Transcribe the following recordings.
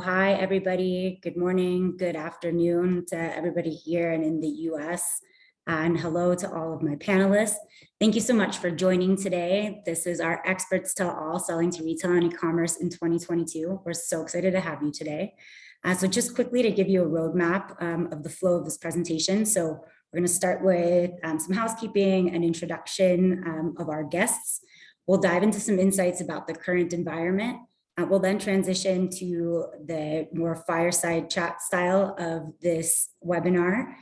hi, everybody. Good morning, good afternoon to everybody here and in the US. And hello to all of my panelists. Thank you so much for joining today. This is our Experts Tell All Selling to Retail and E-commerce in 2022. We're so excited to have you today. So just quickly to give you a roadmap of the flow of this presentation. So we're going to start with some housekeeping and introduction of our guests. We'll dive into some insights about the current environment. We'll then transition to the more fireside chat style of this webinar.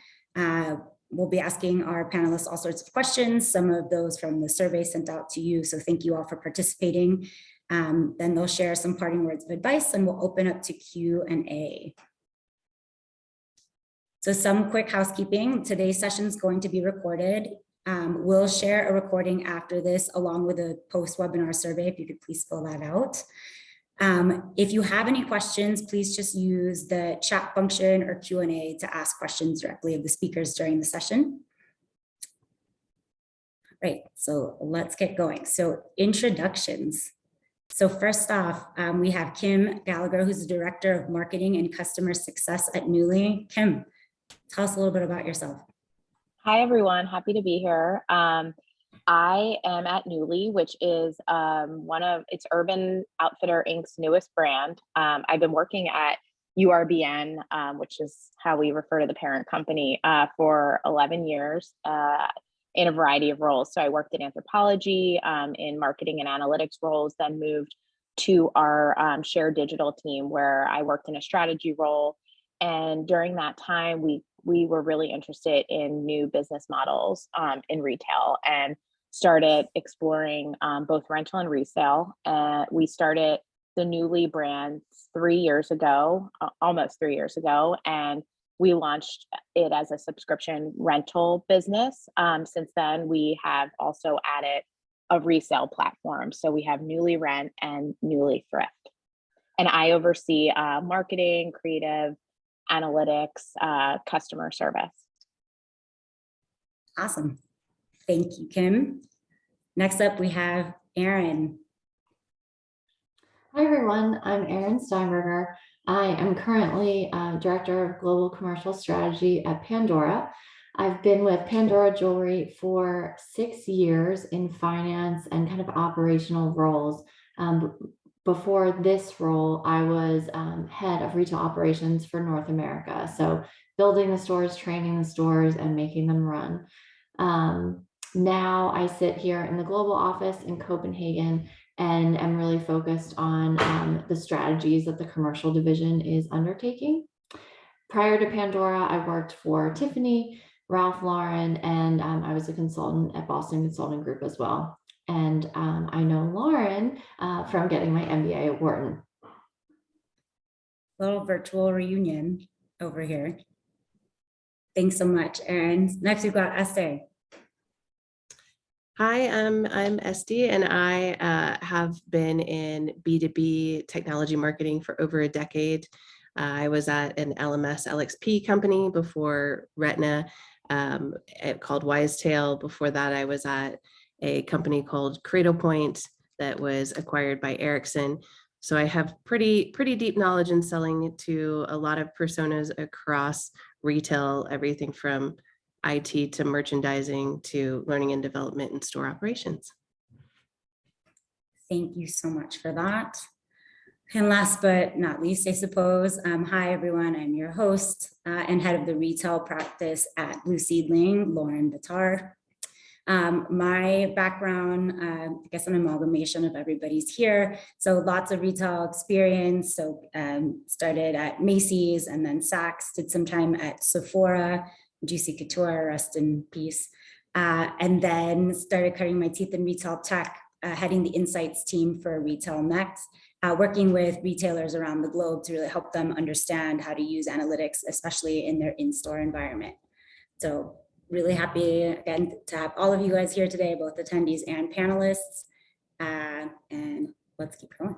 We'll be asking our panelists all sorts of questions, some of those from the survey sent out to you. So thank you all for participating. Then they'll share some parting words of advice and we'll open up to Q&A. So some quick housekeeping. Today's session is going to be recorded. We'll share a recording after this along with a post-webinar survey, if you could please fill that out. If you have any questions, please just use the chat function or Q&A to ask questions directly of the speakers during the session. Right, so let's get going. So introductions. So first off, we have Kim Gallagher, who's the Director of Marketing and Customer Success at Nuuly. Kim, tell us a little bit about yourself. Hi, everyone. Happy to be here. I am at Nuuly, which is it's Urban Outfitter Inc.'s newest brand. I've been working at URBN, which is how we refer to the parent company, for 11 years in a variety of roles. So I worked in anthropology, in marketing and analytics roles, then moved to our shared digital team where I worked in a strategy role. And during that time, we were really interested in new business models in retail and started exploring both rental and resale. We started the Nuuly brand 3 years ago, almost 3 years ago, and we launched it as a subscription rental business. Since then, we have also added a resale platform. So we have Nuuly Rent and Nuuly Thrift. And I oversee marketing, creative, analytics, customer service. Awesome. Thank you, Kim. Next up, we have Erin. Hi, everyone. I'm Erin Steinberger. I am currently Director of Global Commercial Strategy at Pandora. I've been with Pandora Jewelry for 6 years in finance and kind of operational roles. Before this role, I was head of retail operations for North America. So building the stores, training the stores, and making them run. Now I sit here in the global office in Copenhagen and am really focused on the strategies that the commercial division is undertaking. Prior to Pandora, I worked for Tiffany, Ralph Lauren, and I was a consultant at Boston Consulting Group as well. And I know Lauren from getting my MBA at Wharton. Little virtual reunion over here. Thanks so much, Erin. Next, we've got Esther. Hi, I'm Esty, and I have been in B2B technology marketing for over a decade. I was at an LMS LXP company before Retina, called Wisetail. Before that, I was at a company called Cradlepoint that was acquired by Ericsson. So I have pretty deep knowledge in selling to a lot of personas across retail, everything from IT to merchandising to learning and development and store operations. Thank you so much for that. And last but not least, I suppose, hi everyone, I'm your host and head of the retail practice at Blue Seedling, Lauren Bitar. My background, I guess an amalgamation of everybody's here. So lots of retail experience. So started at Macy's and then Saks, did some time at Sephora, Juicy Couture, rest in peace. And then started cutting my teeth in retail tech, heading the insights team for Retail Next, working with retailers around the globe to really help them understand how to use analytics, especially in their in-store environment. So really happy again to have all of you guys here today, both attendees and panelists. And let's keep going.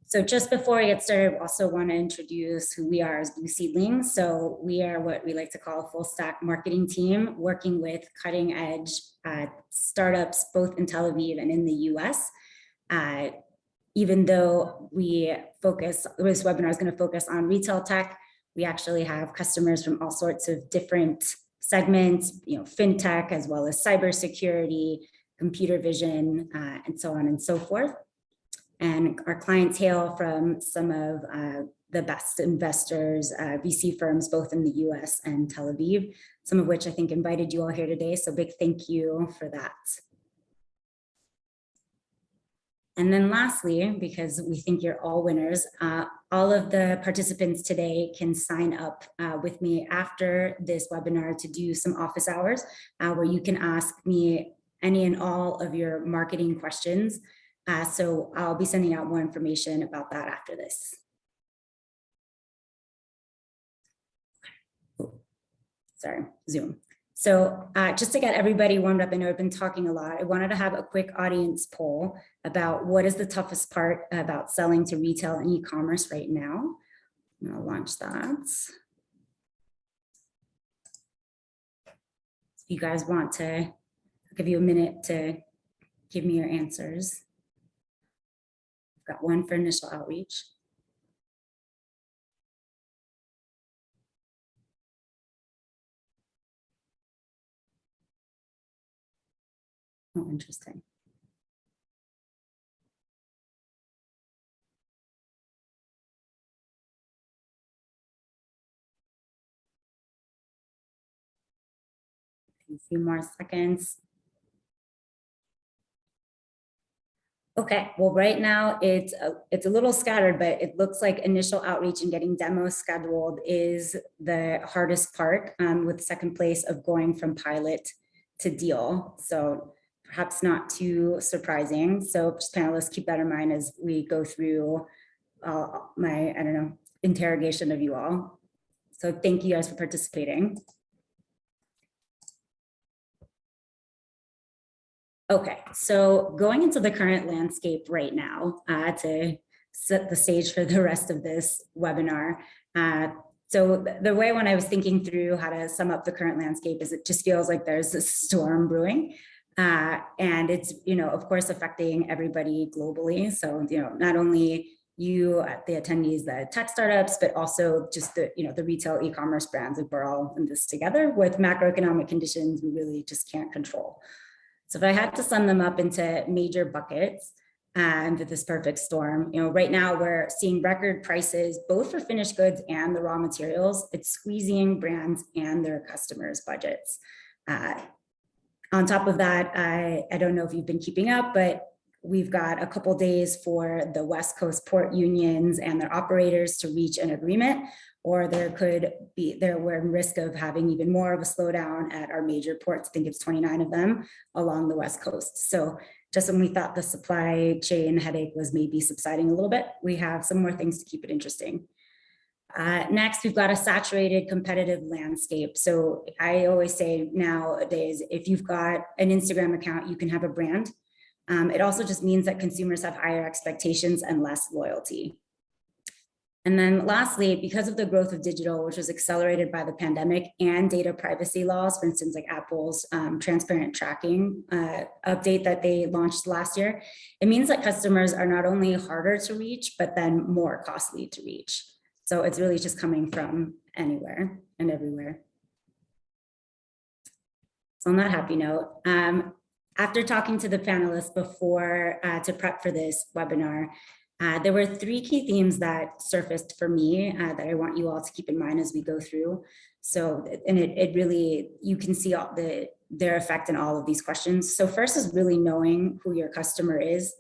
So just before I get started, I also want to introduce who we are as Blue Seedlings. So we are what we like to call a full stack marketing team, working with cutting edge startups, both in Tel Aviv and in the US. even though this webinar is going to focus on retail tech, we actually have customers from all sorts of different segments, fintech, as well as cybersecurity, computer vision, and so on and so forth. And our clients hail from some of the best investors, VC firms, both in the US and Tel Aviv, some of which I think invited you all here today. So big thank you for that. And then lastly, because we think you're all winners, all of the participants today can sign up with me after this webinar to do some office hours where you can ask me any and all of your marketing questions. So I'll be sending out more information about that after this. Sorry, Zoom. So just to get everybody warmed up, I know I've been talking a lot. I wanted to have a quick audience poll about what is the toughest part about selling to retail and e-commerce right now. And I'll launch that. If you guys want to, I'll give you a minute to give me your answers. I've got one for initial outreach. Oh, interesting. A few more seconds. Okay, well, right now it's a little scattered, but it looks like initial outreach and getting demos scheduled is the hardest part, with second place of going from pilot to deal. So perhaps not too surprising. So just panelists, keep that in mind as we go through my, interrogation of you all. So thank you guys for participating. Okay, so going into the current landscape right now to set the stage for the rest of this webinar. So the way when I was thinking through how to sum up the current landscape is it just feels like there's a storm brewing. And it's, of course, affecting everybody globally. So, not only you, the attendees, the tech startups, but also just the, the retail e-commerce brands. Like we're all in this together with macroeconomic conditions we really just can't control. So if I had to sum them up into major buckets and this perfect storm, right now we're seeing record prices, both for finished goods and the raw materials. It's squeezing brands and their customers' budgets. On top of that, I don't know if you've been keeping up, but we've got a couple days for the West Coast port unions and their operators to reach an agreement, or we're in risk of having even more of a slowdown at our major ports. I think it's 29 of them along the West Coast. So just when we thought the supply chain headache was maybe subsiding a little bit, we have some more things to keep it interesting. Next, we've got a saturated competitive landscape. So I always say nowadays, if you've got an Instagram account, you can have a brand. It also just means that consumers have higher expectations and less loyalty. And then lastly, because of the growth of digital, which was accelerated by the pandemic and data privacy laws, for instance, like Apple's transparent tracking update that they launched last year, it means that customers are not only harder to reach, but then more costly to reach. So it's really just coming from anywhere and everywhere. So on that happy note, after talking to the panelists before to prep for this webinar, there were three key themes that surfaced for me that I want you all to keep in mind as we go through. So, and it really, you can see their effect in all of these questions. So first is really knowing who your customer is.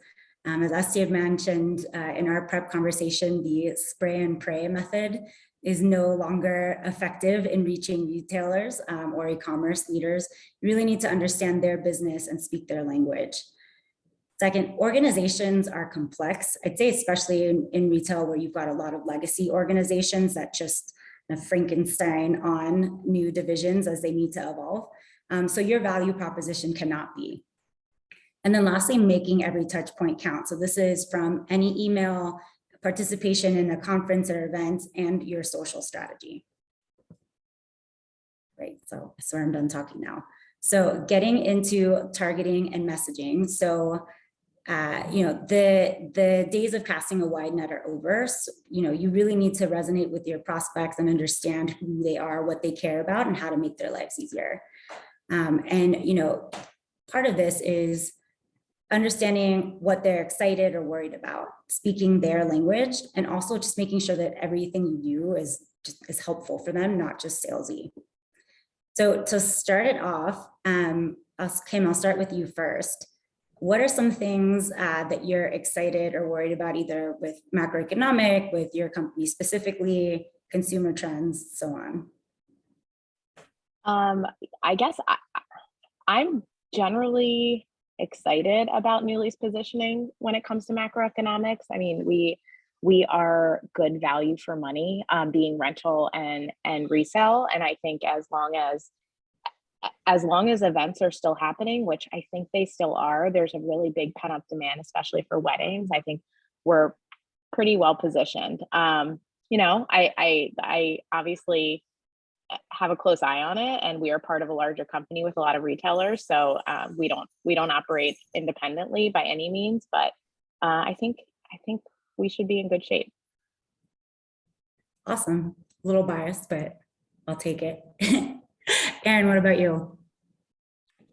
As Esty had mentioned in our prep conversation, the spray and pray method is no longer effective in reaching retailers or e-commerce leaders. You really need to understand their business and speak their language. Second, organizations are complex. I'd say especially in retail where you've got a lot of legacy organizations that just Frankenstein on new divisions as they need to evolve. So your value proposition cannot be. And then lastly, making every touch point count. So this is from any email, participation in a conference or event, and your social strategy. Great, so I swear I'm done talking now. So getting into targeting and messaging. So the days of casting a wide net are over. So, you really need to resonate with your prospects and understand who they are, what they care about, and how to make their lives easier. Part of this is understanding what they're excited or worried about, speaking their language, and also just making sure that everything you do is helpful for them, not just salesy. So to start it off, Kim, I'll start with you first. What are some things that you're excited or worried about, either with macroeconomic, with your company specifically, consumer trends, so on? I guess I'm generally excited about Newly's positioning when it comes to macroeconomics. I mean, we are good value for money, being rental and resale. And I think as long as events are still happening, which I think they still are, there's a really big pent-up demand, especially for weddings. I think we're pretty well positioned. I obviously have a close eye on it, and we are part of a larger company with a lot of retailers. So we don't operate independently by any means, but I think we should be in good shape. Awesome. A little biased, but I'll take it. Erin, what about you?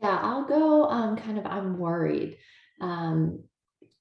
Yeah, I'll go I'm worried.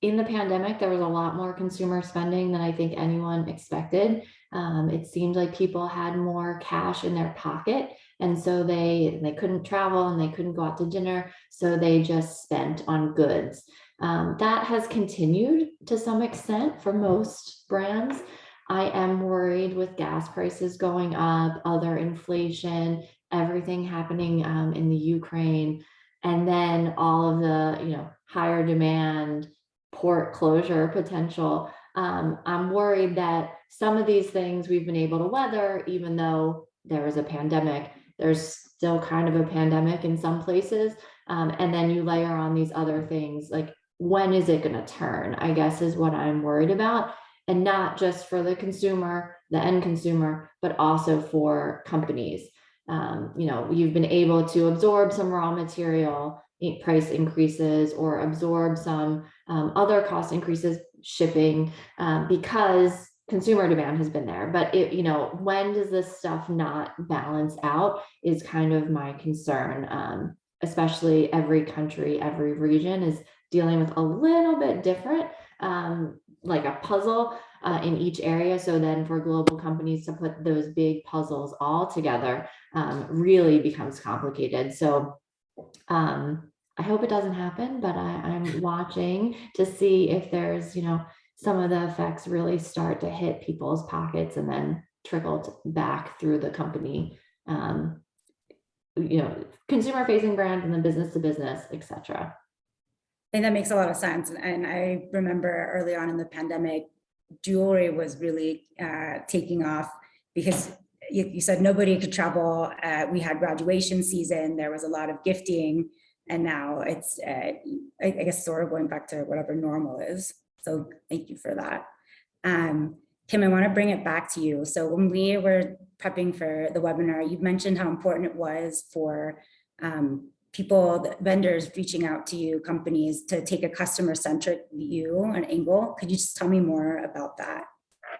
In the pandemic, there was a lot more consumer spending than I think anyone expected. It seemed like people had more cash in their pocket, and so they couldn't travel and they couldn't go out to dinner, so they just spent on goods. That has continued to some extent for most brands. I am worried with gas prices going up, other inflation, everything happening in the Ukraine, and then all of the higher demand, port closure potential. I'm worried that some of these things we've been able to weather, even though there was a pandemic. There's still kind of a pandemic in some places. And then you layer on these other things, like when is it going to turn, I guess, is what I'm worried about. And not just for the consumer, the end consumer, but also for companies. You've been able to absorb some raw material price increases or absorb some other cost increases, shipping, because consumer demand has been there. But when does this stuff not balance out is kind of my concern. Especially every country, every region is dealing with a little bit different, like a puzzle in each area. So then for global companies to put those big puzzles all together really becomes complicated. So I hope it doesn't happen, but I'm watching to see if there's, some of the effects really start to hit people's pockets and then trickle back through the company, consumer facing brands and then business to business, etc. I think that makes a lot of sense. And I remember early on in the pandemic, jewelry was really taking off because you said nobody could travel. We had graduation season. There was a lot of gifting. And now it's, I guess, sort of going back to whatever normal is. So thank you for that. Kim, I want to bring it back to you. So when we were prepping for the webinar, you mentioned how important it was for people, vendors reaching out to you, companies, to take a customer-centric view and angle. Could you just tell me more about that?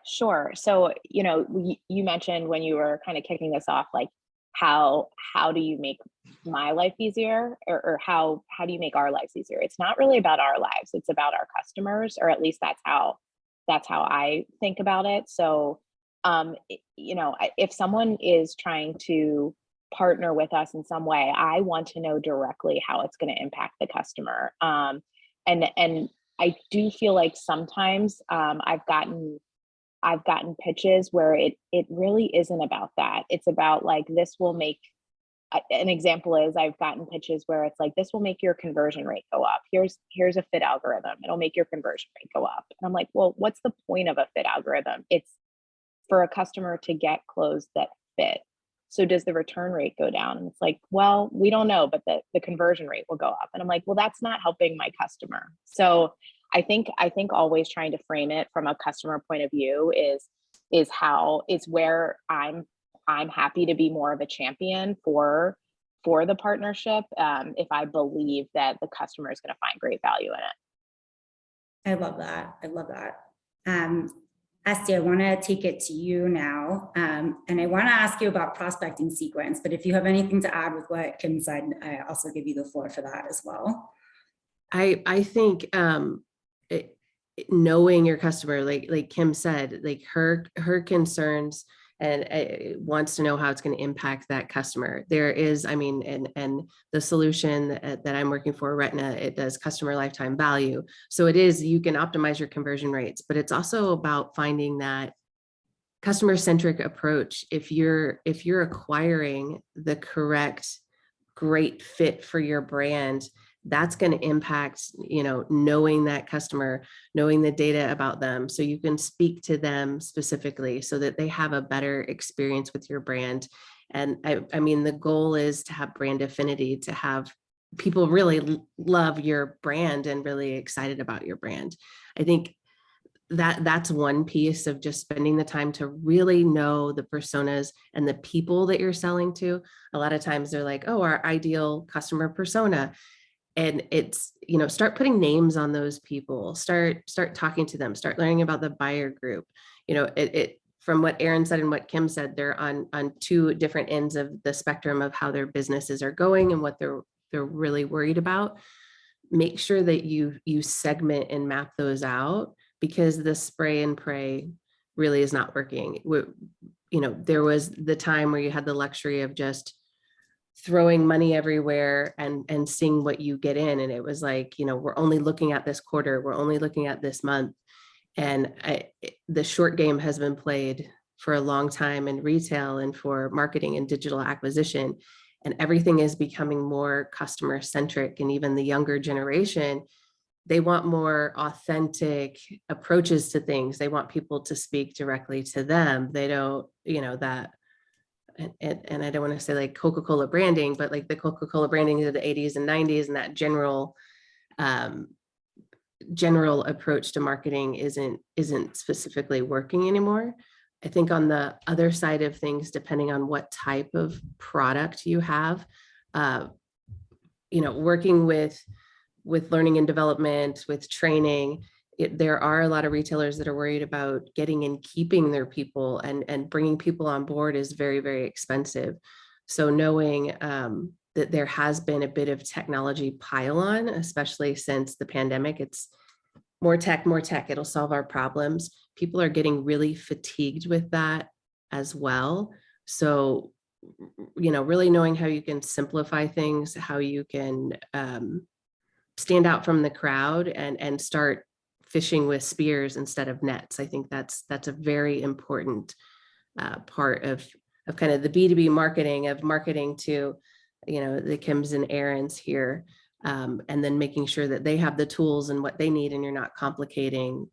Sure. So, you mentioned when you were kind of kicking this off, like how do you make my life easier, or how do you make our lives easier? It's not really about our lives. It's about our customers, or at least that's how I think about it. So, if someone is trying to partner with us in some way, I want to know directly how it's going to impact the customer. And I do feel like sometimes I've gotten pitches where it really isn't about that. It's about like, this will make, an example is I've gotten pitches where it's like, this will make your conversion rate go up. Here's a fit algorithm. It'll make your conversion rate go up. And I'm like, well, what's the point of a fit algorithm? It's for a customer to get clothes that fit. So does the return rate go down? And it's like, well, we don't know, but the conversion rate will go up. And I'm like, well, that's not helping my customer. So I think always trying to frame it from a customer point of view is where I'm happy to be more of a champion for the partnership, if I believe that the customer is going to find great value in it. I love that. I love that. Esty, I want to take it to you now. And I want to ask you about prospecting sequence, but if you have anything to add with what Kim said, I also give you the floor for that as well. I think knowing your customer, like Kim said, like her concerns and wants to know how it's going to impact that customer. There is, I mean, and the solution that I'm working for, Retina, it does customer lifetime value. So it is, you can optimize your conversion rates, but it's also about finding that customer centric approach. If you're acquiring the correct, great fit for your brand, that's going to impact, knowing that customer, knowing the data about them, so you can speak to them specifically so that they have a better experience with your brand. And I mean, the goal is to have brand affinity, to have people really love your brand and really excited about your brand. I think that's one piece of just spending the time to really know the personas and the people that you're selling to. A lot of times they're like, oh, our ideal customer persona. And it's, start putting names on those people, start talking to them, start learning about the buyer group. It from what Erin said and what Kim said, they're on two different ends of the spectrum of how their businesses are going and what they're really worried about. Make sure that you segment and map those out, because the spray and pray really is not working. There was the time where you had the luxury of just throwing money everywhere and seeing what you get in. And it was like, we're only looking at this quarter, we're only looking at this month. And the short game has been played for a long time in retail and for marketing and digital acquisition. And everything is becoming more customer centric. And even the younger generation, they want more authentic approaches to things. They want people to speak directly to them. They don't, that, and I don't want to say like Coca-Cola branding, but like the Coca-Cola branding of the 80s and 90s, and that general approach to marketing isn't specifically working anymore. I think on the other side of things, depending on what type of product you have, working with learning and development, with training, there are a lot of retailers that are worried about getting and keeping their people, and bringing people on board is very, very expensive. So knowing that there has been a bit of technology pile on, especially since the pandemic, it's more tech, it'll solve our problems. People are getting really fatigued with that as well. So, really knowing how you can simplify things, how you can stand out from the crowd and start fishing with spears instead of nets. I think that's a very important part of kind of the B2B marketing, of marketing to, the Kims and Erin's here, and then making sure that they have the tools and what they need, and you're not complicating,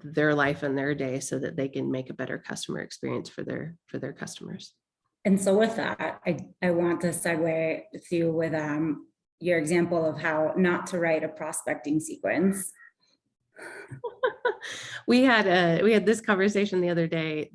their life and their day, so that they can make a better customer experience for their customers. And so with that, I want to segue with you with your example of how not to write a prospecting sequence. We had this conversation the other day.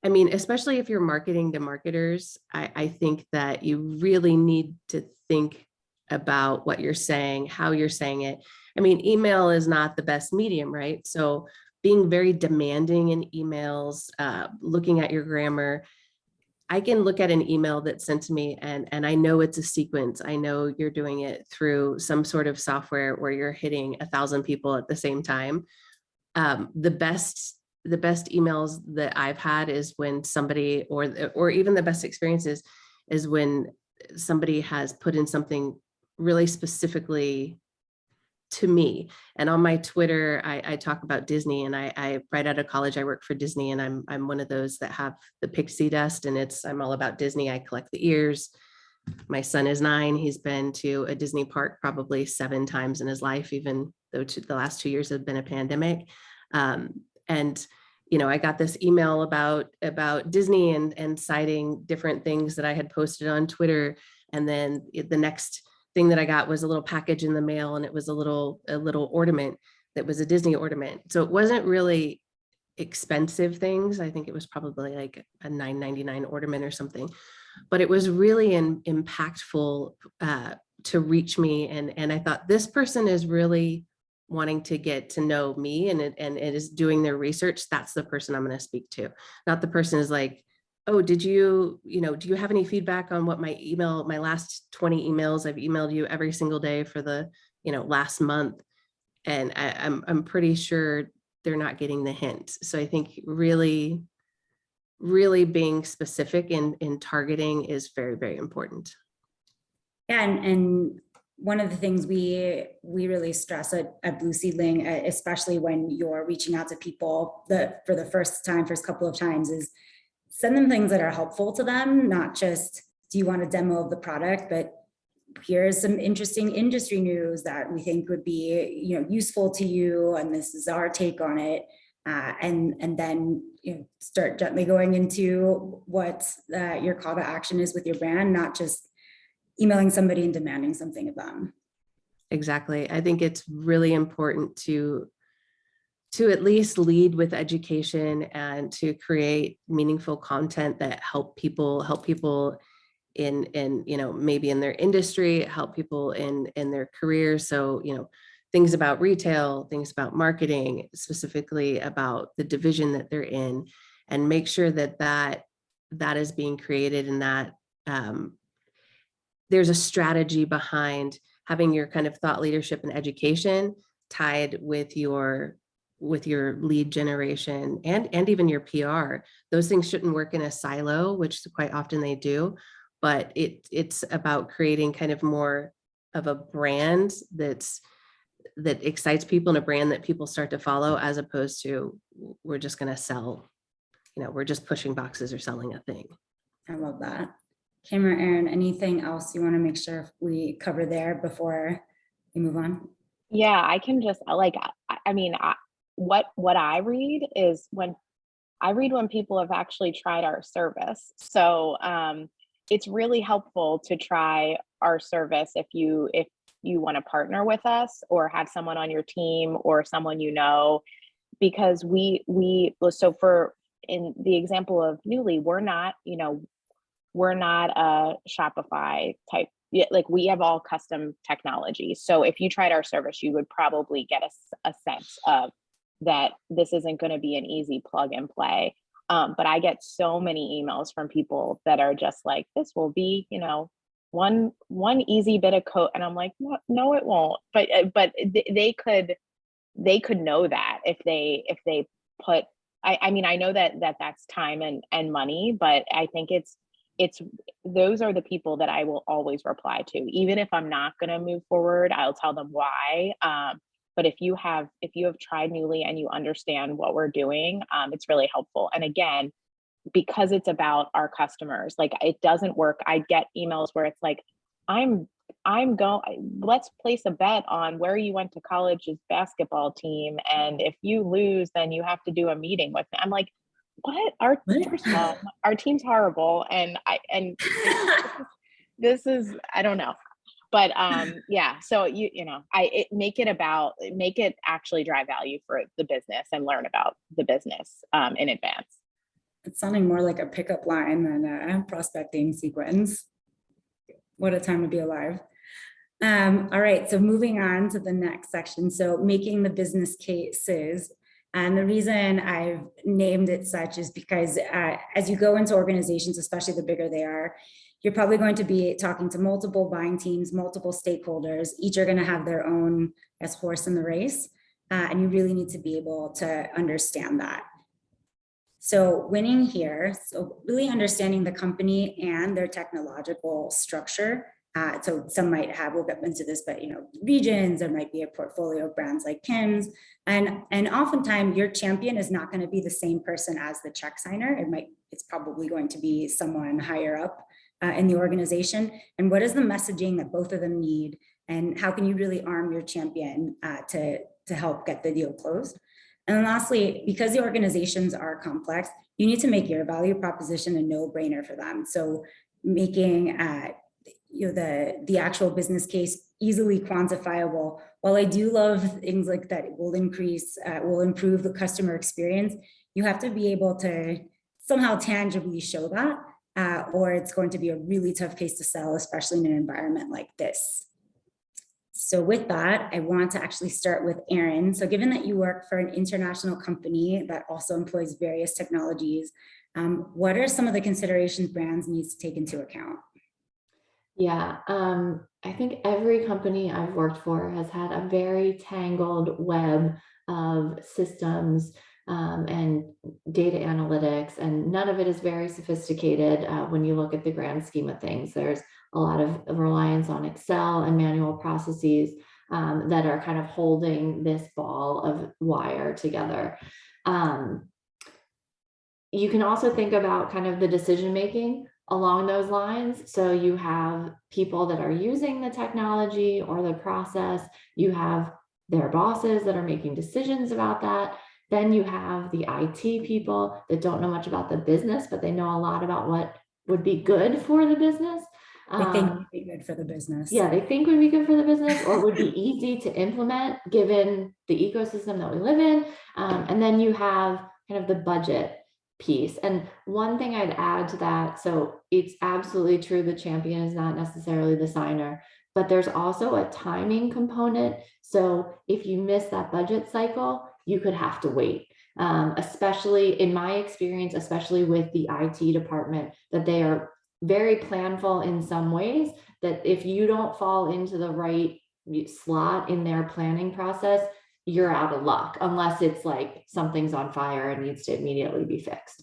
Especially if you're marketing to marketers, I think that you really need to think about what you're saying, how you're saying it. Email is not the best medium, right? So being very demanding in emails, looking at your grammar. I can look at an email that's sent to me and I know it's a sequence. I know you're doing it through some sort of software where you're hitting 1,000 people at the same time. The best emails that I've had is when somebody, or even the best experiences, is when somebody has put in something really specifically to me. And on my Twitter, I talk about Disney, and I right out of college, I work for Disney, and I'm one of those that have the pixie dust, and I'm all about Disney. I collect the ears. My son is 9. He's been to a Disney park probably 7 times in his life, even though the last 2 years have been a pandemic. And I got this email about Disney and citing different things that I had posted on Twitter. And then the next thing that I got was a little package in the mail, and it was a little ornament that was a Disney ornament. So it wasn't really expensive things. I think it was probably like a $9.99 ornament or something, but it was really impactful to reach me. And I thought, this person is really wanting to get to know me and it is doing their research, that's the person I'm going to speak to. Not the person is like, oh, do you have any feedback on what my last 20 emails I've emailed you every single day for the, last month. And I'm pretty sure they're not getting the hint. So I think really, really being specific in targeting is very, very important. Yeah, and one of the things we really stress at Blue Seedling, especially when you're reaching out to people for the first couple of times, is send them things that are helpful to them, not just, do you want a demo of the product, but here's some interesting industry news that we think would be useful to you, and this is our take on it. And then start gently going into what your call to action is with your brand, not just emailing somebody and demanding something of them. Exactly. I think it's really important to at least lead with education and to create meaningful content that help people in maybe in their industry, help people in their careers. So, things about retail, things about marketing, specifically about the division that they're in, and make sure that is being created, and that there's a strategy behind having your kind of thought leadership and education tied with your lead generation and even your PR. Those things shouldn't work in a silo, which quite often they do, but it's about creating kind of more of a brand that excites people, and a brand that people start to follow, as opposed to we're just going to sell, we're just pushing boxes or selling a thing. I love that. Kim or Erin, anything else you want to make sure we cover there before we move on? Yeah, I can just what I read is when people have actually tried our service. So it's really helpful to try our service if you want to partner with us or have someone on your team or someone because in the example of Nuuly, we're not a Shopify type. Like, we have all custom technology. So if you tried our service, you would probably get a sense of that this isn't going to be an easy plug and play. But I get so many emails from people that are just like, this will be, one easy bit of code. And I'm like, no, it won't. But they could know that if they put, I know that's time and money, but I think it's those are the people that I will always reply to. Even if I'm not going to move forward, I'll tell them why. But if you have tried Nuuly and you understand what we're doing, it's really helpful. And again, because it's about our customers, like, it doesn't work. I get emails where it's like, let's place a bet on where you went to college's basketball team, and if you lose, then you have to do a meeting with me. I'm like, what? First of all, our team's horrible, and this is I don't know. But yeah, so make it actually drive value for the business and learn about the business in advance. It's sounding more like a pickup line than a prospecting sequence. What a time to be alive. All right, so moving on to the next section. So making the business cases. And the reason I've named it such is because as you go into organizations, especially the bigger they are, you're probably going to be talking to multiple buying teams, multiple stakeholders. Each are going to have their own horse in the race. And you really need to be able to understand that. So winning here, so really understanding the company and their technological structure. So some might have, we'll get into this, but regions, there might be a portfolio of brands like Kim's. And oftentimes your champion is not going to be the same person as the check signer. It's probably going to be someone higher up in the organization. And what is the messaging that both of them need? And how can you really arm your champion to help get the deal closed? And then lastly, because the organizations are complex, you need to make your value proposition a no-brainer for them. So making the actual business case easily quantifiable. While I do love things like that will improve the customer experience, you have to be able to somehow tangibly show that, or it's going to be a really tough case to sell, especially in an environment like this. So with that, I want to actually start with Erin. So given that you work for an international company that also employs various technologies, what are some of the considerations brands need to take into account? Yeah, I think every company I've worked for has had a very tangled web of systems and data analytics, and none of it is very sophisticated when you look at the grand scheme of things. There's a lot of reliance on Excel and manual processes that are kind of holding this ball of wire together. You can also think about kind of the decision making along those lines. So you have people that are using the technology or the process, you have their bosses that are making decisions about that. Then you have the IT people that don't know much about the business, but they know a lot about what would be good for the business. I think would be good for the business. Yeah, they think would be good for the business or would be easy to implement given the ecosystem that we live in. And then you have kind of the budget piece. And one thing I'd add to that, so it's absolutely true the champion is not necessarily the signer, but there's also a timing component. So if you miss that budget cycle, you could have to wait. Especially in my experience, especially with the IT department, that they are very planful in some ways, that if you don't fall into the right slot in their planning process, you're out of luck, unless it's like something's on fire and needs to immediately be fixed.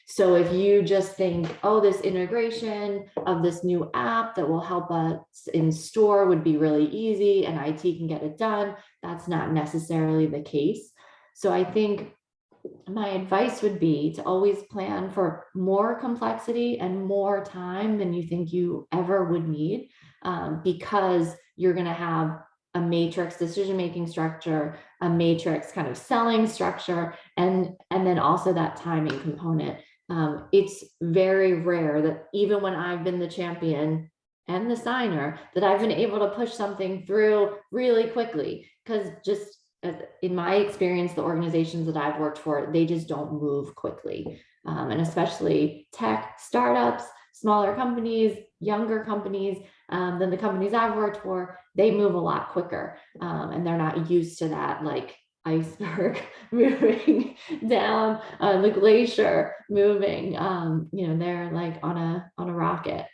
So if you just think, oh, this integration of this new app that will help us in store would be really easy and IT can get it done, that's not necessarily the case. So I think my advice would be to always plan for more complexity and more time than you think you ever would need, because you're going to have a matrix decision-making structure, a matrix kind of selling structure, and then also that timing component. It's very rare that even when I've been the champion and the signer, that I've been able to push something through really quickly, because just in my experience, the organizations that I've worked for, they just don't move quickly. And especially tech startups, smaller companies, younger companies than the companies I've worked for, they move a lot quicker. And they're not used to that like iceberg moving down the glacier moving. They're like on a rocket.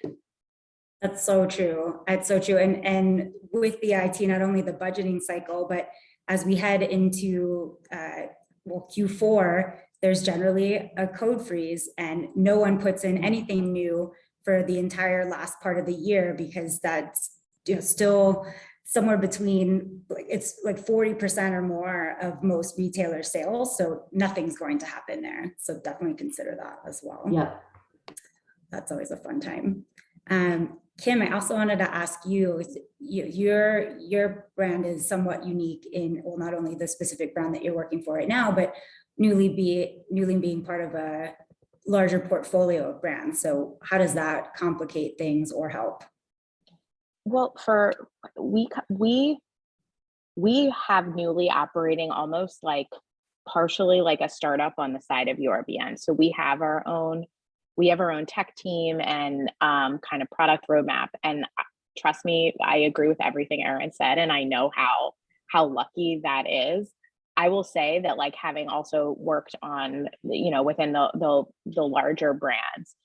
That's so true. That's so true. And with the IT, not only the budgeting cycle, but as we head into Q4, there's generally a code freeze and no one puts in anything new for the entire last part of the year, because that's still somewhere between, it's like 40% or more of most retailer sales. So nothing's going to happen there. So definitely consider that as well. Yeah. That's always a fun time. Kim, I also wanted to ask you, your brand is somewhat unique in, well, not only the specific brand that you're working for right now, but Nuuly being part of a larger portfolio of brands. So how does that complicate things or help? Well, we have Nuuly operating almost like partially like a startup on the side of URBN. So we have our own tech team and kind of product roadmap. And trust me, I agree with everything Erin said, and I know how lucky that is. I will say that, like, having also worked on, within the larger brands,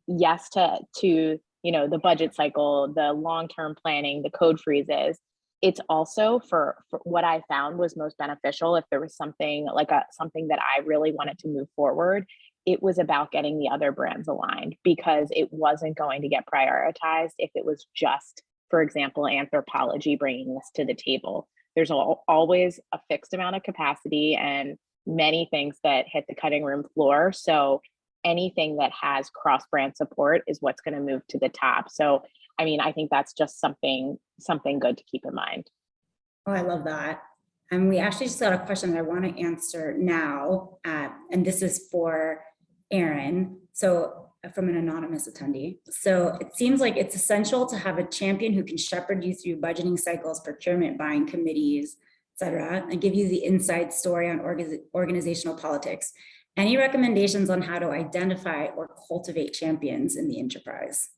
yes, to the budget cycle, the long-term planning, the code freezes. It's also for what I found was most beneficial. If there was something that I really wanted to move forward, it was about getting the other brands aligned, because it wasn't going to get prioritized if it was just, for example, Anthropologie bringing this to the table. There's always a fixed amount of capacity and many things that hit the cutting room floor. So anything that has cross-brand support is what's going to move to the top. So, I mean, I think that's just something good to keep in mind. Oh, I love that. And we actually just got a question that I want to answer now. And this is for Erin. So from an anonymous attendee. So it seems like it's essential to have a champion who can shepherd you through budgeting cycles, procurement, buying committees, et cetera, and give you the inside story on organizational politics. Any recommendations on how to identify or cultivate champions in the enterprise?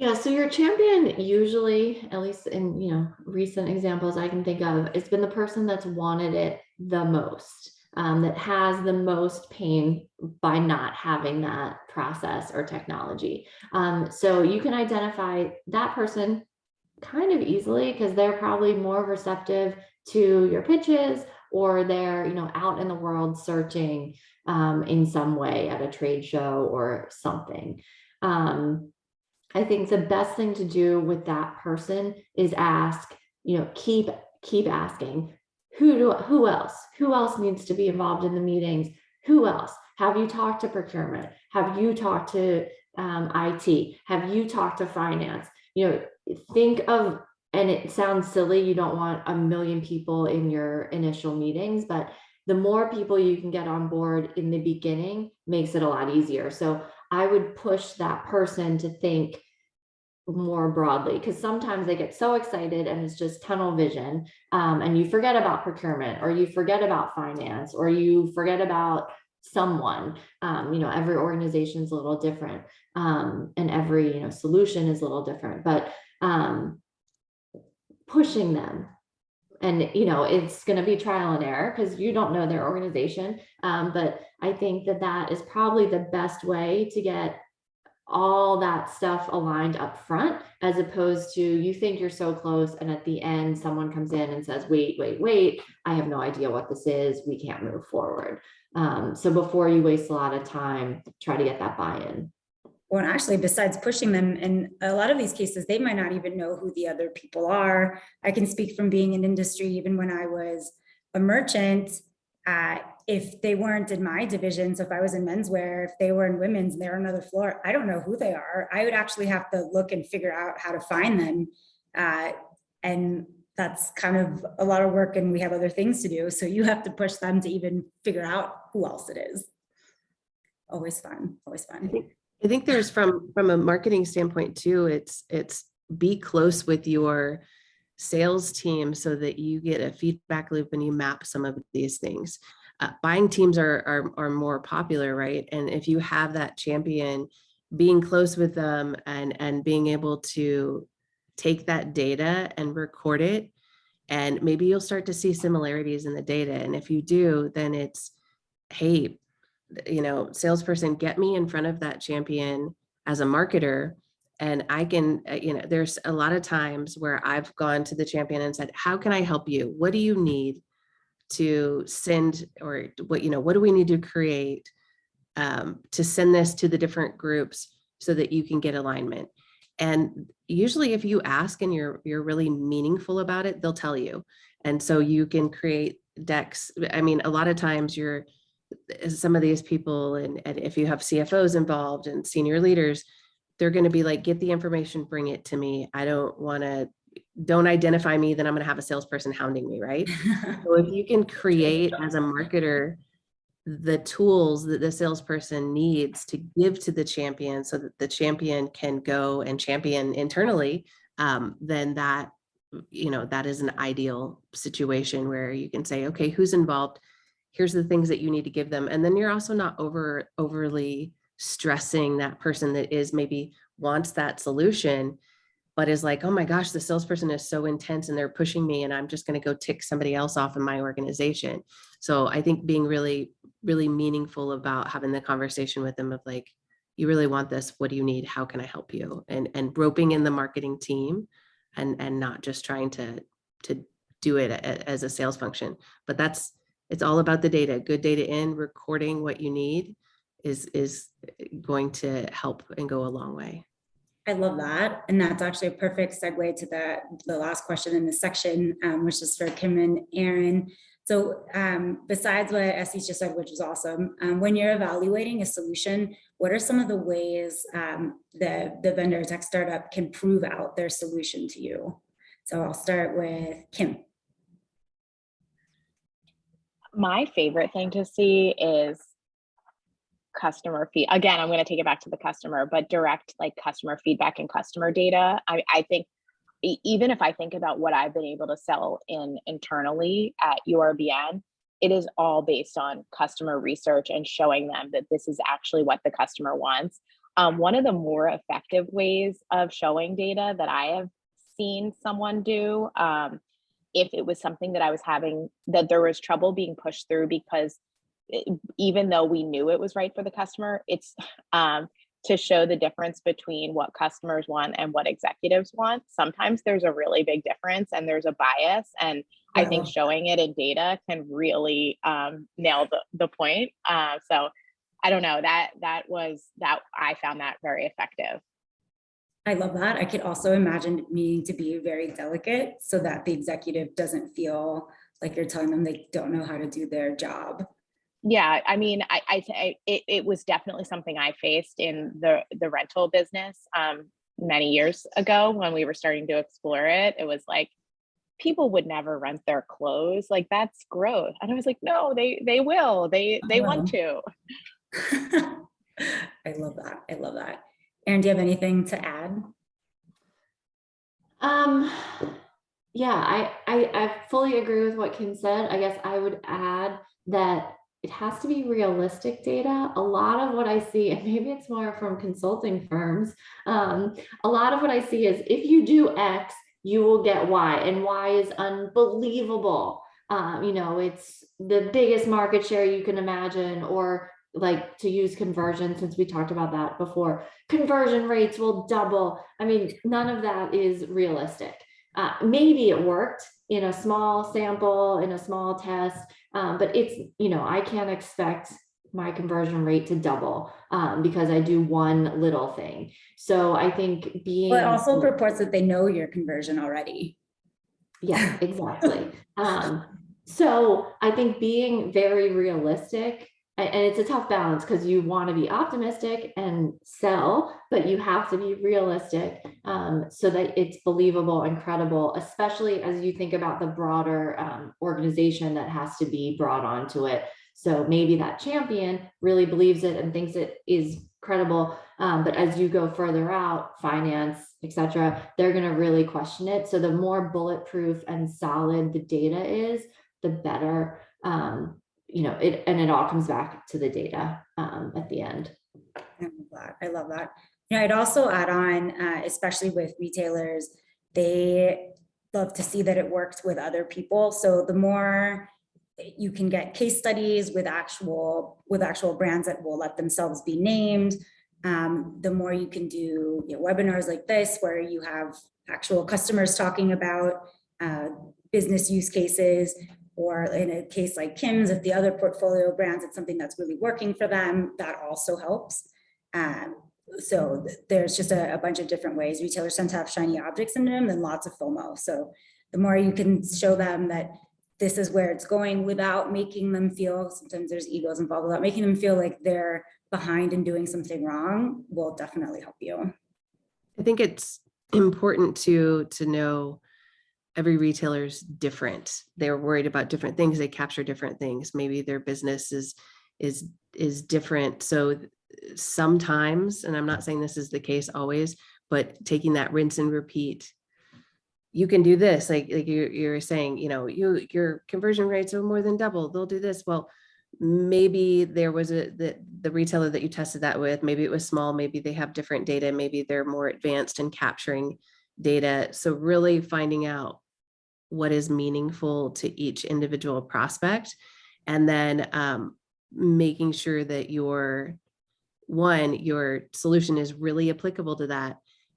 Yeah, so your champion usually, at least in recent examples I can think of, it's been the person that's wanted it the most, that has the most pain by not having that process or technology. So you can identify that person kind of easily because they're probably more receptive to your pitches, or they're out in the world searching in some way at a trade show or something. I think the best thing to do with that person is ask, keep asking, who else needs to be involved in the meetings? Who else? Have you talked to procurement? Have you talked to IT? Have you talked to finance? Think of, and it sounds silly, you don't want a million people in your initial meetings, but the more people you can get on board in the beginning makes it a lot easier. So I would push that person to think more broadly, because sometimes they get so excited and it's just tunnel vision, and you forget about procurement, or you forget about finance, or you forget about someone. Every organization is a little different, and every solution is a little different, but pushing them, and it's going to be trial and error because you don't know their organization, but I think that is probably the best way to get all that stuff aligned up front, as opposed to you think you're so close and at the end someone comes in and says, wait, I have no idea what this is, we can't move forward. So before you waste a lot of time, try to get that buy-in. Well, and actually, besides pushing them, in a lot of these cases, they might not even know who the other people are. I can speak from being in industry, even when I was a merchant, if they weren't in my division, so if I was in menswear, if they were in women's and they're on another floor, I don't know who they are. I would actually have to look and figure out how to find them. And that's kind of a lot of work, and we have other things to do. So you have to push them to even figure out who else it is. Always fun, always fun. I think there's from a marketing standpoint too, it's be close with your sales team so that you get a feedback loop and you map some of these things. Buying teams are more popular, right? And if you have that champion, being close with them and being able to take that data and record it, and maybe you'll start to see similarities in the data. And if you do, then it's, hey, salesperson, get me in front of that champion as a marketer. And I can, there's a lot of times where I've gone to the champion and said, how can I help you? What do you need to send, or what do we need to create to send this to the different groups so that you can get alignment? And usually if you ask and you're really meaningful about it, they'll tell you. And so you can create decks. I mean, a lot of times some of these people, and if you have CFOs involved and senior leaders, they're going to be like, get the information, bring it to me. Don't identify me, then I'm going to have a salesperson hounding me, right? So if you can create as a marketer the tools that the salesperson needs to give to the champion so that the champion can go and champion internally, then that is an ideal situation where you can say, okay, who's involved? Here's the things that you need to give them. And then you're also not overly stressing that person that is maybe wants that solution, but is like, oh my gosh, the salesperson is so intense and they're pushing me and I'm just going to go tick somebody else off in my organization. So I think being really, really meaningful about having the conversation with them of like, you really want this, what do you need? How can I help you? And roping in the marketing team and not just trying to do it as a sales function. But it's all about the data. Good data in, recording what you need is going to help and go a long way. I love that. And that's actually a perfect segue to the last question in this section, which is for Kim and Aaron. So besides what Essie just said, which is awesome, when you're evaluating a solution, what are some of the ways the vendor tech startup can prove out their solution to you? So I'll start with Kim. My favorite thing to see is customer feed. Again, I'm going to take it back to the customer, but direct like customer feedback and customer data. I think even if I think about what I've been able to sell internally at URBN, it is all based on customer research and showing them that this is actually what the customer wants. One of the more effective ways of showing data that I have seen someone do, if it was something that I was having, that there was trouble being pushed through because even though we knew it was right for the customer, it's to show the difference between what customers want and what executives want. Sometimes there's a really big difference and there's a bias. And I think showing it in data can really nail the point. So I don't know, that I found that very effective. I love that. I could also imagine needing to be very delicate so that the executive doesn't feel like you're telling them they don't know how to do their job. Yeah, I mean, it was definitely something I faced in the rental business many years ago when we were starting to explore it. It was like, people would never rent their clothes. Like, that's gross. And I was like, no, they will. They want to. I love that. I love that. Erin, do you have anything to add? Yeah, I fully agree with what Kim said. I guess I would add that it has to be realistic data. A lot of what I see, and maybe it's more from consulting firms, a lot of what I see is if you do X, you will get Y, and Y is unbelievable. It's the biggest market share you can imagine, or like, to use conversion, since we talked about that before, conversion rates will double. I mean, none of that is realistic. Maybe it worked in a small sample, in a small test, but it's, I can't expect my conversion rate to double because I do one little thing. So I think being— But also purports that they know your conversion already. Yeah, exactly. So I think being very realistic, and it's a tough balance because you want to be optimistic and sell, but you have to be realistic so that it's believable and credible, especially as you think about the broader organization that has to be brought onto it. So maybe that champion really believes it and thinks it is credible, but as you go further out, finance, etc., they're going to really question it. So the more bulletproof and solid the data is, the better. It all comes back to the data at the end. I love that. I'd also add on, especially with retailers, they love to see that it worked with other people. So the more you can get case studies with actual brands that will let themselves be named, the more you can do webinars like this, where you have actual customers talking about business use cases, or in a case like Kim's, if the other portfolio brands, it's something that's really working for them, that also helps. So there's just a bunch of different ways. Retailers tend to have shiny objects in them and lots of FOMO. So the more you can show them that this is where it's going without making them feel, sometimes there's egos involved, without making them feel like they're behind and doing something wrong, will definitely help you. I think it's important to know every retailer's different. They're worried about different things. They capture different things. Maybe their business is different. So sometimes, and I'm not saying this is the case always, but taking that rinse and repeat, you can do this. Like you're saying, your conversion rates are more than double. They'll do this. Well, maybe there was the retailer that you tested that with, maybe it was small, maybe they have different data, maybe they're more advanced in capturing data. So really finding out what is meaningful to each individual prospect, and then making sure that your solution is really applicable to that,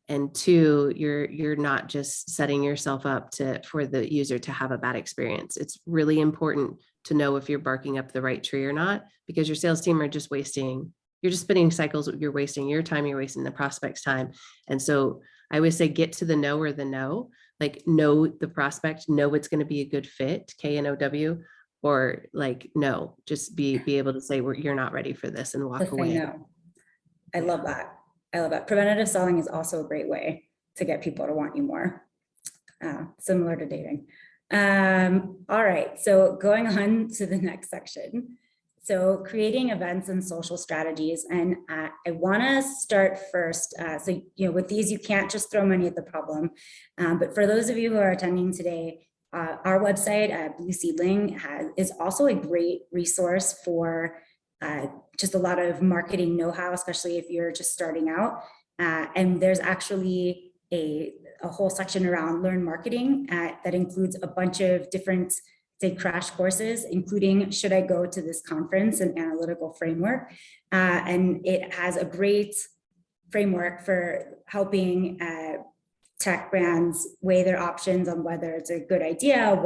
and two, you're not just setting yourself up for the user to have a bad experience. It's really important to know if you're barking up the right tree or not, because your sales team are just you're just spinning cycles. You're wasting your time, you're wasting the prospect's time. And so I always say, get to the know or the know, like know the prospect, know it's going to be a good fit, KNOW, or like, no, just be able to say, you're not ready for this, and walk away. No. I love that. I love that. Preventative selling is also a great way to get people to want you more, similar to dating. All right, so going on to the next section. So creating events and social strategies. And I wanna start first. So, with these, you can't just throw money at the problem. But for those of you who are attending today, our website at Blue Seedling is also a great resource for just a lot of marketing know-how, especially if you're just starting out. And there's actually a whole section around learn marketing that includes a bunch of different, say, crash courses, including should I go to this conference, an analytical framework. And it has a great framework for helping tech brands weigh their options on whether it's a good idea,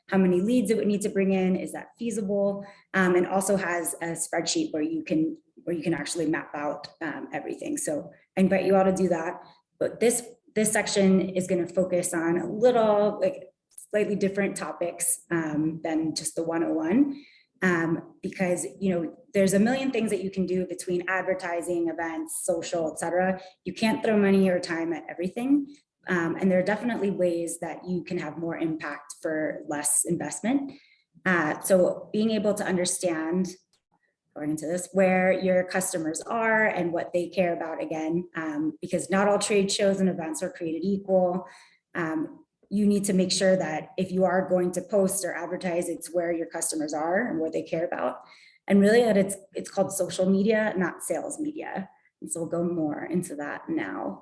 how many leads it would need to bring in, is that feasible, and also has a spreadsheet where you can actually map out everything. So I invite you all to do that. But this section is going to focus on a little slightly different topics than just the 101. Because there's a million things that you can do between advertising, events, social, etc. You can't throw money or time at everything. And there are definitely ways that you can have more impact for less investment. So being able to understand, going into this, where your customers are and what they care about, again, because not all trade shows and events are created equal. You need to make sure that if you are going to post or advertise, it's where your customers are and what they care about. And really that it's called social media, not sales media. And so we'll go more into that now.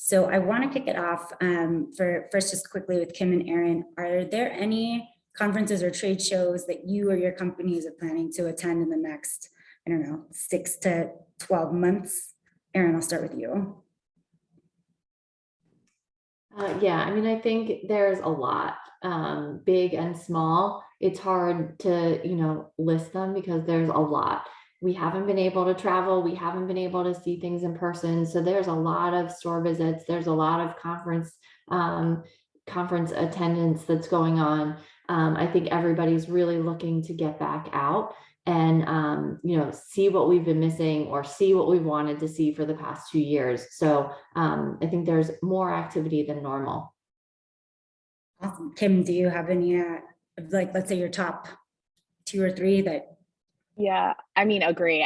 So I want to kick it off for first, just quickly with Kim and Aaron. Are there any conferences or trade shows that you or your companies are planning to attend in the next, 6 to 12 months? Aaron, I'll start with you. Yeah, I think there's a lot, big and small. It's hard to, list them because there's a lot. We haven't been able to travel. We haven't been able to see things in person. So there's a lot of store visits. There's a lot of conference attendance that's going on. I think everybody's really looking to get back out and, see what we've been missing or see what we wanted to see for the past 2 years. So I think there's more activity than normal. Awesome. Kim, do you have any, let's say your top 2 or 3 that? Yeah, agree.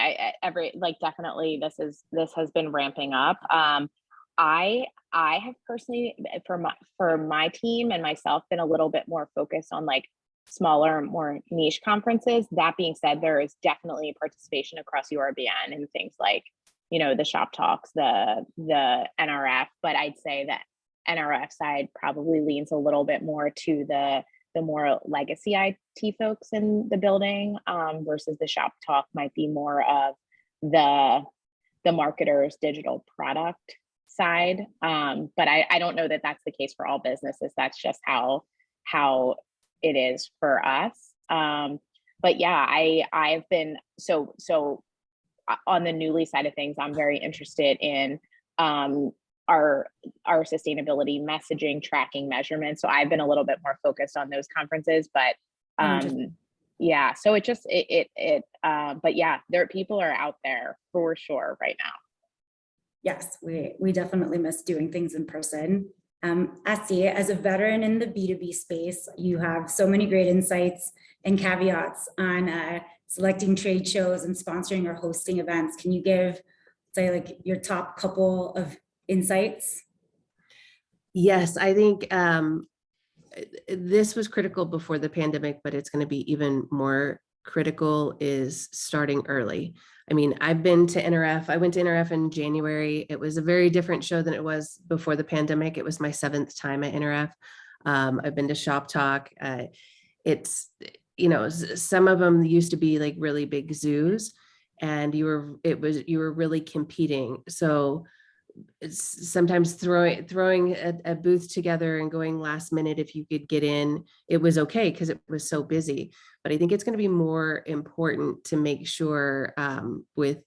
Definitely this has been ramping up. I have personally, for my team and myself, been a little bit more focused on smaller, more niche conferences. That being said, there is definitely participation across URBN and things like, the shop talks, the NRF, but I'd say that NRF side probably leans a little bit more to the more legacy IT folks in the building, versus the shop talk might be more of the marketer's digital product side. But I don't know that that's the case for all businesses. That's just how it is for us. But yeah, I've been so on the Nuuly side of things, I'm very interested in our sustainability messaging, tracking, measurement. So I've been a little bit more focused on those conferences, but yeah, so but yeah, people are out there for sure right now. Yes, we definitely miss doing things in person. Esty, as a veteran in the B2B space, you have so many great insights and caveats on selecting trade shows and sponsoring or hosting events. Can you give, say, your top couple of insights? Yes, I think this was critical before the pandemic, but it's going to be even more critical is starting early. I've been to NRF. I went to NRF in January. It was a very different show than it was before the pandemic. It was my 7th time at NRF. I've been to Shop Talk. It's, some of them used to be really big zoos, and you were really competing. So it's sometimes throwing a booth together and going last minute if you could get in, it was okay because it was so busy. But I think it's going to be more important to make sure with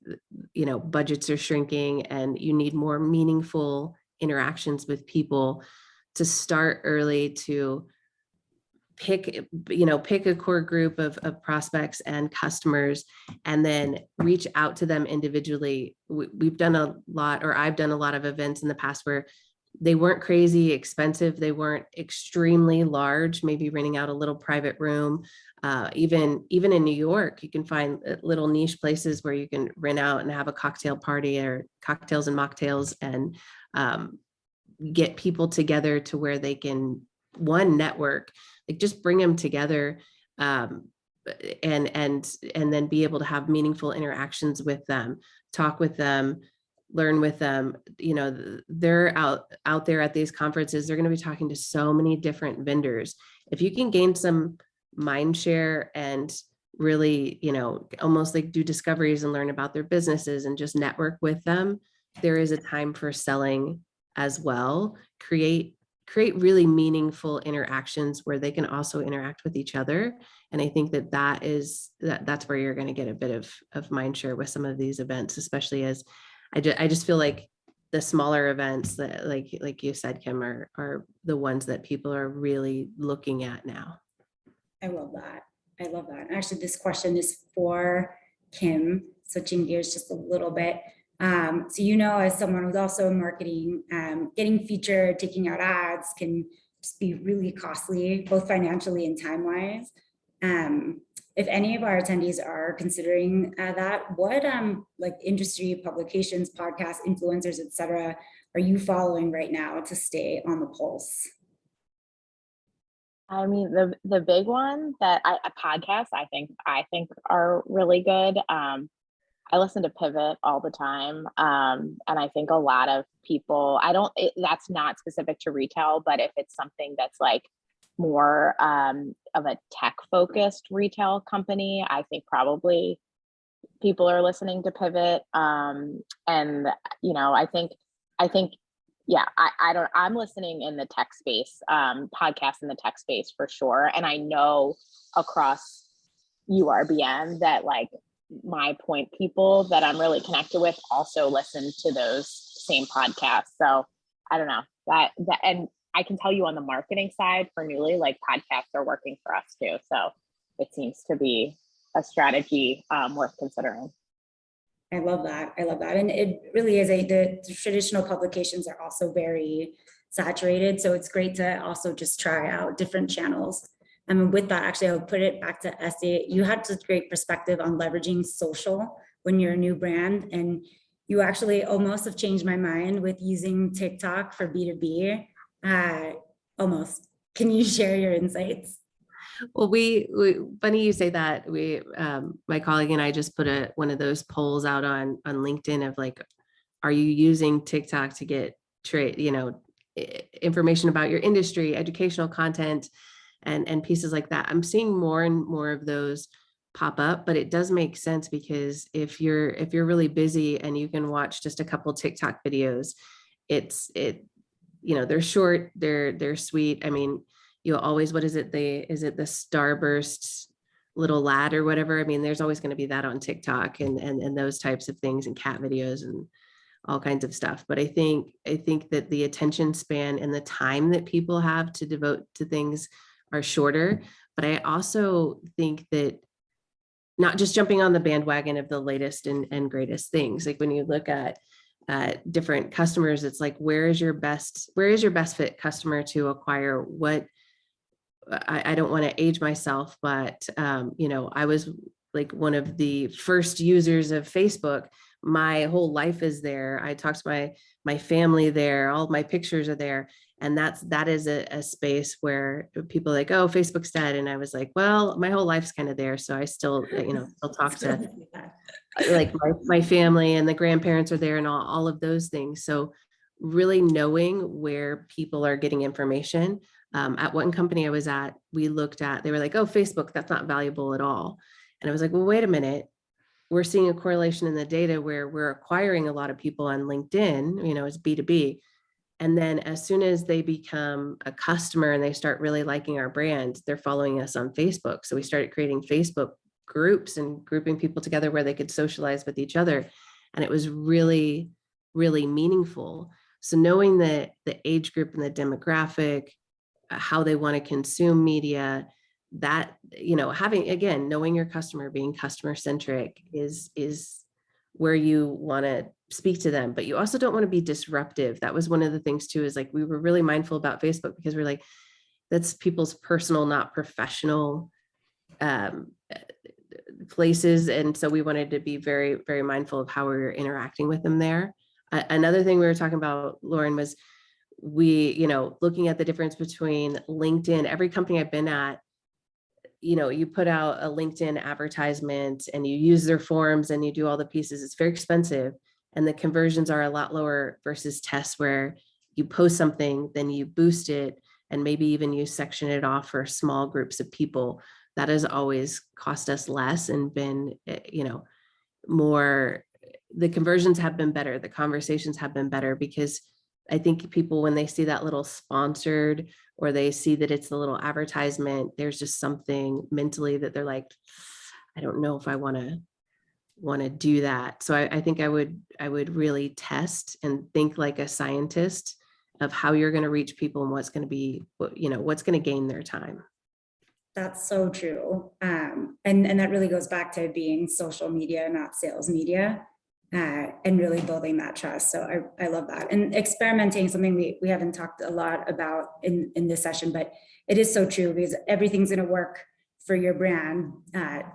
budgets are shrinking and you need more meaningful interactions with people, to start early, to pick a core group of prospects and customers, and then reach out to them individually. We've done a lot, or I've done a lot of events in the past where they weren't crazy expensive. They weren't extremely large, maybe renting out a little private room. Even in New York, you can find little niche places where you can rent out and have a cocktail party or cocktails and mocktails, and get people together to where they can, one, network, just bring them together. and then be able to have meaningful interactions with them, talk with them, learn with them. You know, they're out there at these conferences, they're going to be talking to so many different vendors. If you can gain some mind share and really, you know, almost like do discoveries and learn about their businesses and just network with them, there is a time for selling as well. Create really meaningful interactions where they can also interact with each other. And I think that's where you're going to get a bit of mind share with some of these events, especially as I just feel like the smaller events that like you said, Kim, are the ones that people are really looking at now. I love that. I love that. Actually, this question is for Kim, switching gears just a little bit. So, you know, as someone who's also in marketing, getting featured, taking out ads can just be really costly, both financially and time-wise. If any of our attendees are considering that, what like industry publications, podcasts, influencers, et cetera, are you following right now to stay on the pulse? I mean, the big one that podcasts I think are really good. I listen to Pivot all the time, and I think a lot of people. That's not specific to retail, but if it's something that's like more of a tech focused retail company, I think probably people are listening to Pivot. And you know, I think yeah, I'm listening in the tech space, podcasts in the tech space for sure. And I know across URBN that like my point people that I'm really connected with also listen to those same podcasts. So I don't know that, and I can tell you on the marketing side for Nuuly, like podcasts are working for us too. So it seems to be a strategy worth considering. I love that. I love that. And it really is the traditional publications are also very saturated. So it's great to also just try out different channels. And with that, actually, I'll put it back to Esty. You had such great perspective on leveraging social when you're a new brand. And you actually almost have changed my mind with using TikTok for B2B. Almost. Can you share your insights? Well, we funny you say that. My colleague and I just put one of those polls out on LinkedIn of like, are you using TikTok to get information about your industry, educational content, and pieces like that. I'm seeing more and more of those pop up, but it does make sense because if you're really busy and you can watch just a couple TikTok videos, they're short, they're sweet. I mean, you'll always, is it the Starburst little lad or whatever? I mean, there's always going to be that on TikTok and those types of things, and cat videos and all kinds of stuff. But I think that the attention span and the time that people have to devote to things are shorter. But I also think that not just jumping on the bandwagon of the latest and greatest things. Like when you look at different customers, it's like, where is your best fit customer to acquire? What I don't want to age myself, but I was like one of the first users of Facebook. My whole life is there. I talk to my family there. All of my pictures are there. And that is a space where people are like, oh, Facebook's dead. And I was like, well, my whole life's kind of there. So I still talk to like my family, and the grandparents are there and all of those things. So really knowing where people are getting information. At one company I was at, they were like, oh, Facebook, that's not valuable at all. And I was like, well, wait a minute. We're seeing a correlation in the data where we're acquiring a lot of people on LinkedIn, it's B2B. And then as soon as they become a customer and they start really liking our brand, they're following us on Facebook. So we started creating Facebook groups and grouping people together where they could socialize with each other. And it was really, really meaningful. So knowing the age group and the demographic, how they want to consume media, that, knowing your customer, being customer centric is where you want to speak to them, but you also don't want to be disruptive. That was one of the things too, is like, we were really mindful about Facebook because we're like, that's people's personal, not professional places. And so we wanted to be very, very mindful of how we were interacting with them there. Another thing we were talking about, Lauren, was looking at the difference between LinkedIn. Every company I've been at, you put out a LinkedIn advertisement and you use their forms and you do all the pieces, it's very expensive. And the conversions are a lot lower versus tests where you post something, then you boost it, and maybe even you section it off for small groups of people. That has always cost us less and been, more, the conversions have been better. The conversations have been better because I think people, when they see that little sponsored or they see that it's a little advertisement, there's just something mentally that they're like, I don't know if I want to do that. So I think I would really test and think like a scientist of how you're going to reach people and what's going to be, what's going to gain their time. That's so true. And that really goes back to being social media, not sales media, and really building that trust. So I love that. And experimenting, something we haven't talked a lot about in this session, but it is so true because everything's going to work for your brand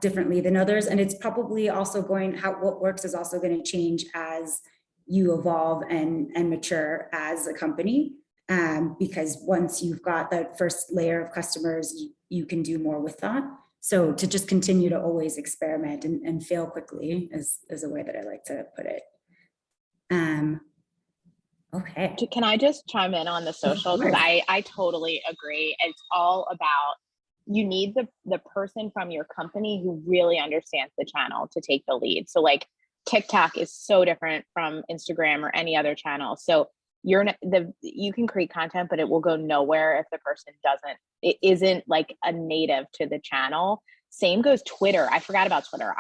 differently than others. And it's probably also what works is also going to change as you evolve and mature as a company. Because once you've got that first layer of customers, you can do more with that. So to just continue to always experiment and fail quickly is a way that I like to put it. Okay. Can I just chime in on the social? Because I totally agree. It's all about, you need the person from your company who really understands the channel to take the lead. So like TikTok is so different from Instagram or any other channel. So you can create content, but it will go nowhere if the person it isn't like a native to the channel. Same goes Twitter. I forgot about Twitter.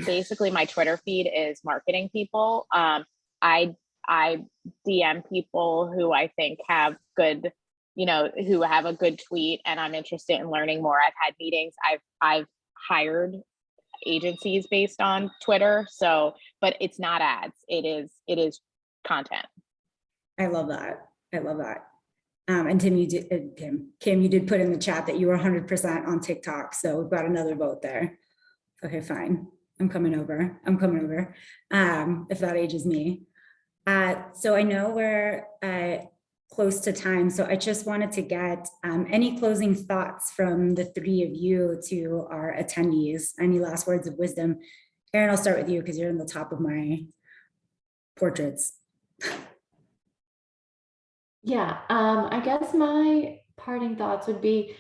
Basically my Twitter feed is marketing people. I DM people who I think have good, who have a good tweet and I'm interested in learning more. I've had meetings. I've hired agencies based on Twitter. So, but it's not ads. It is content. I love that. And Kim, you did put in the chat that you were 100% on TikTok. So we've got another vote there. Okay, fine. I'm coming over. If that ages me. So I know we're close to time. So I just wanted to get any closing thoughts from the three of you to our attendees. Any last words of wisdom? Erin, I'll start with you because you're in the top of my portraits. Yeah, I guess my parting thoughts would be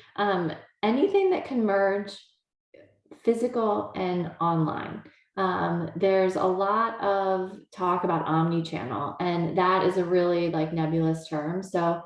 anything that can merge physical and online. There's a lot of talk about omni-channel, and that is a really nebulous term. So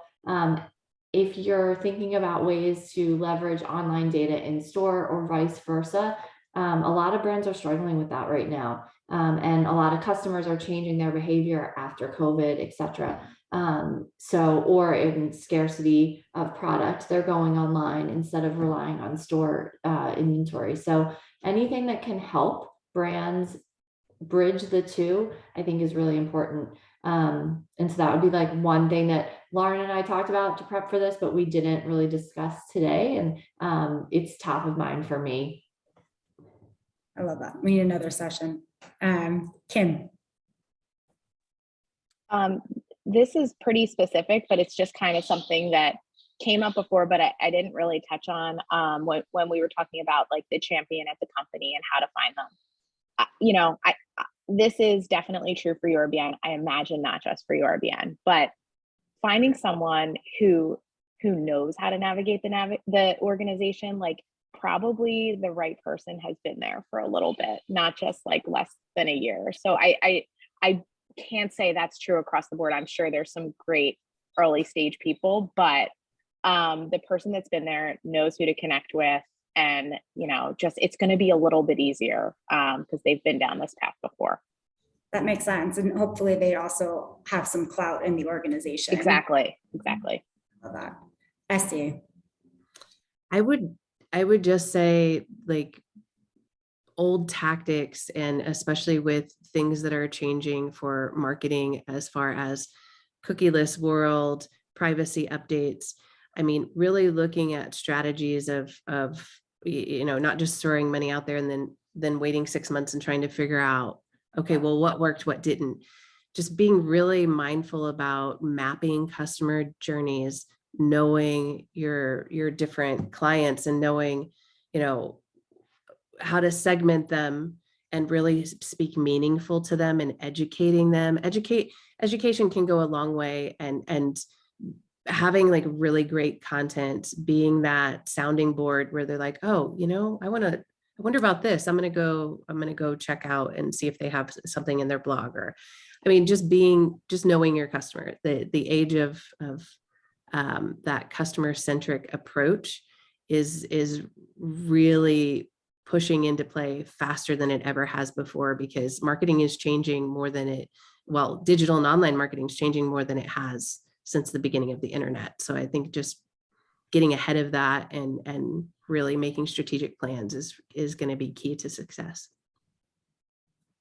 if you're thinking about ways to leverage online data in store or vice versa, a lot of brands are struggling with that right now. And a lot of customers are changing their behavior after COVID, et cetera. Or in scarcity of product, they're going online instead of relying on store inventory. So anything that can help brands bridge the two, I think is really important. And so that would be one thing that Lauren and I talked about to prep for this, but we didn't really discuss today. And it's top of mind for me. I love that. We need another session. Kim. This is pretty specific, but it's just kind of something that came up before, but I didn't really touch on when we were talking about the champion at the company and how to find them. This is definitely true for URBN. I imagine not just for URBN, but finding someone who knows how to navigate the organization, probably the right person has been there for a little bit, not just less than a year. So I can't say that's true across the board. I'm sure there's some great early stage people, but the person that's been there knows who to connect with, and it's going to be a little bit easier because they've been down this path before. That makes sense, and hopefully they also have some clout in the organization. Exactly. Love that. Esty. I would just say old tactics, and especially with things that are changing for marketing as far as cookieless world, privacy updates. I mean, really looking at strategies of not just throwing money out there and then waiting 6 months and trying to figure out, okay, well, what worked, what didn't. Just being really mindful about mapping customer journeys, knowing your different clients and knowing you know, how to segment them and really speak meaningful to them and educating them. Education can go a long way, and having like really great content, being that sounding board where they're like, oh, you know, I wonder about this. I'm gonna go check out and see if they have something in their blog. Or, I mean, just knowing your customer. The age of that customer centric approach is really pushing into play faster than it ever has before, because marketing is changing more than digital and online marketing is changing more than it has since the beginning of the internet. So I think just getting ahead of that and really making strategic plans is going to be key to success.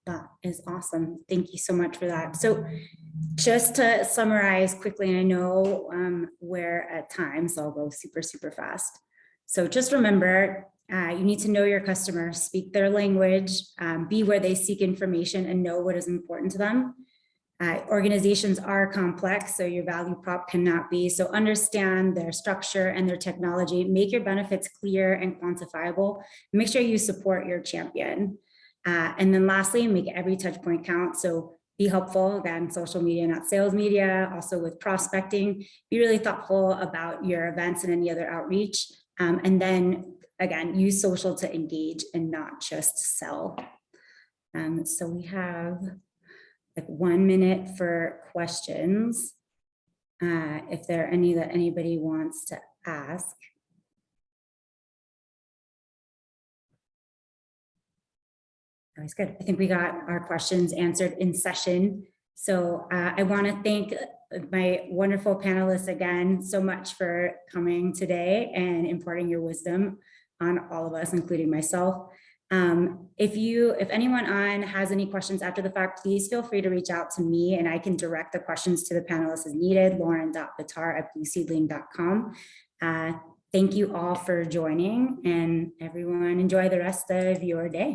That is awesome. Thank you so much for that. So just to summarize quickly, and I know we're at time, so I'll go super, super fast. So just remember, you need to know your customer, speak their language, be where they seek information, and know what is important to them. Organizations are complex, so your value prop cannot be. So understand their structure and their technology. Make your benefits clear and quantifiable. Make sure you support your champion. And then lastly, make every touch point count. So be helpful, again, social media, not sales media. Also with prospecting, be really thoughtful about your events and any other outreach. And then again, use social to engage and not just sell. So we have like 1 minute for questions. If there are any that anybody wants to ask. Always good. I think we got our questions answered in session. So I want to thank my wonderful panelists again so much for coming today and imparting your wisdom on all of us, including myself. If anyone on has any questions after the fact, please feel free to reach out to me and I can direct the questions to the panelists as needed, lauren.bitar@blueseedling.com. Thank you all for joining, and everyone enjoy the rest of your day.